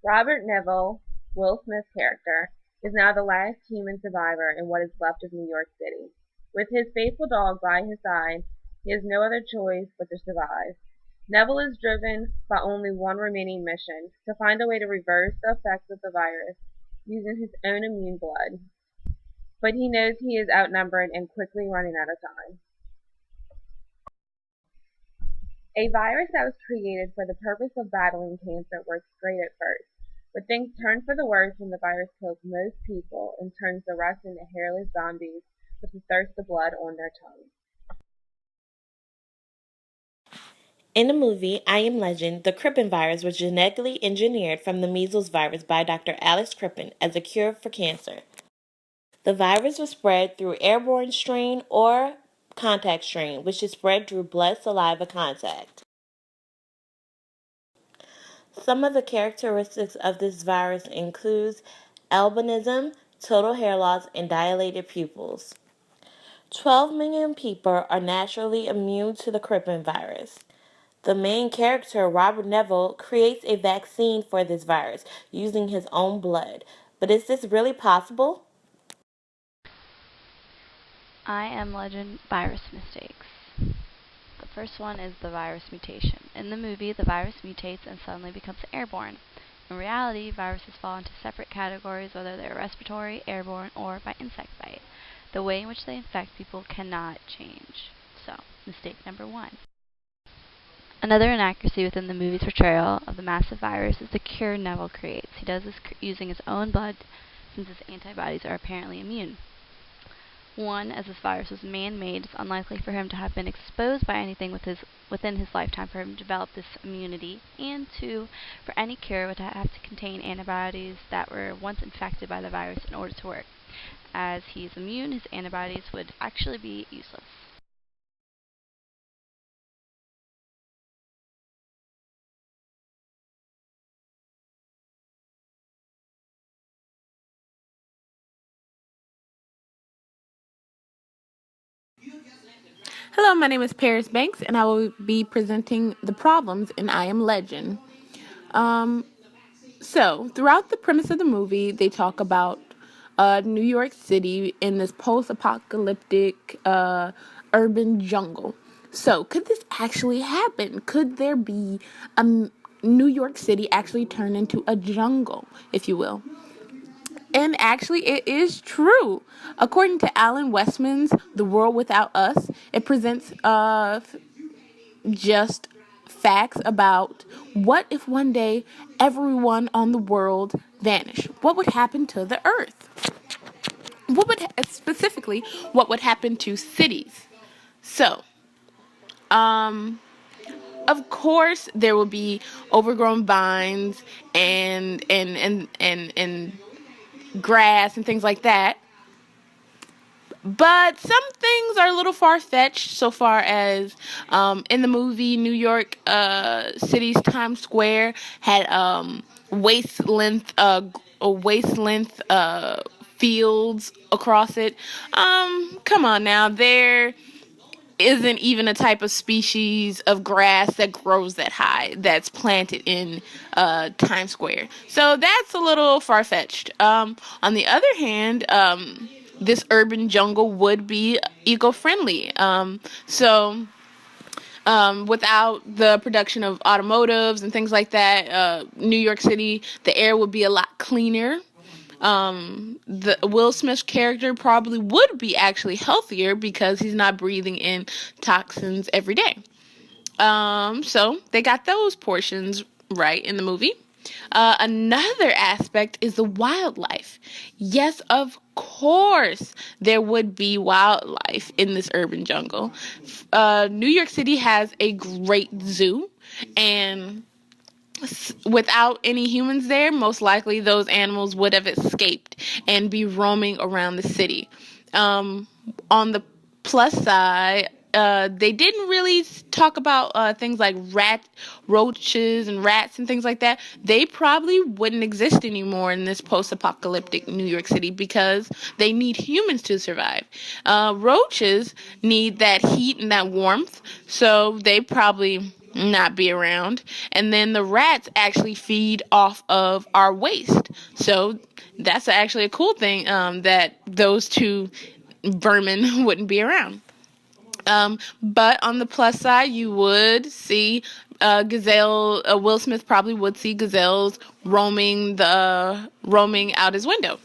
Robert Neville, Will Smith's character, is now the last human survivor in what is left of New York City. With his faithful dog by his side, he has no other choice but to survive. Neville is driven by only one remaining mission, to find a way to reverse the effects of the virus using his own immune blood. But he knows he is outnumbered and quickly running out of time. A virus that was created for the purpose of battling cancer works great at first, but things turn for the worse when the virus kills most people and turns the rest into hairless zombies with the thirst of blood on their tongues. In the movie I Am Legend, the Crippen virus was genetically engineered from the measles virus by Dr. Alex Crippen as a cure for cancer. The virus was spread through airborne strain or contact strain, which is spread through blood-saliva contact. Some of the characteristics of this virus includes albinism, total hair loss, and dilated pupils. 12 million people are naturally immune to the Crippen virus. The main character, Robert Neville, creates a vaccine for this virus using his own blood. But is this really possible? I Am Legend virus mistakes. The first one is the virus mutation. In the movie, the virus mutates and suddenly becomes airborne. In reality, viruses fall into separate categories, whether they're respiratory, airborne, or by insect bite. The way in which they infect people cannot change. So, mistake number one. Another inaccuracy within the movie's portrayal of the massive virus is the cure Neville creates. He does this using his own blood since his antibodies are apparently immune. One, as this virus was man-made, it's unlikely for him to have been exposed by anything within his lifetime for him to develop this immunity. And two, for any cure would have to contain antibodies that were once infected by the virus in order to work. As he's immune, his antibodies would actually be useless. Hello, my name is Paris Banks, and I will be presenting the problems in I Am Legend. Um, throughout the premise of the movie, they talk about New York City in this post-apocalyptic urban jungle. So, could this actually happen? Could there be New York City actually turn into a jungle, if you will? And actually, it is true. According to Alan Westman's The World Without Us, it presents just facts about what if one day everyone on the world vanished? What would happen to the earth? Specifically, what would happen to cities? So, of course, there will be overgrown vines and grass and things like that. But some things are a little far-fetched so far as in the movie New York City's Times Square had waist length fields across it. Come on now, there isn't even a type of species of grass that grows that high that's planted in Times Square. So that's a little far-fetched. On the other hand, this urban jungle would be eco-friendly. Without the production of automotives and things like that, New York City, the air would be a lot cleaner. The Will Smith's character probably would be actually healthier because he's not breathing in toxins every day. So they got those portions right in the movie. Another aspect is the wildlife. Yes, of course, there would be wildlife in this urban jungle. New York City has a great zoo, and without any humans there, most likely those animals would have escaped and be roaming around the city. On the plus side, they didn't really talk about things like roaches and rats and things like that. They probably wouldn't exist anymore in this post-apocalyptic New York City because they need humans to survive. Roaches need that heat and that warmth, so they probably not be around. And then the rats actually feed off of our waste. So that's actually a cool thing, that those two vermin wouldn't be around. But on the plus side, you would see Will Smith probably would see gazelles roaming out his window.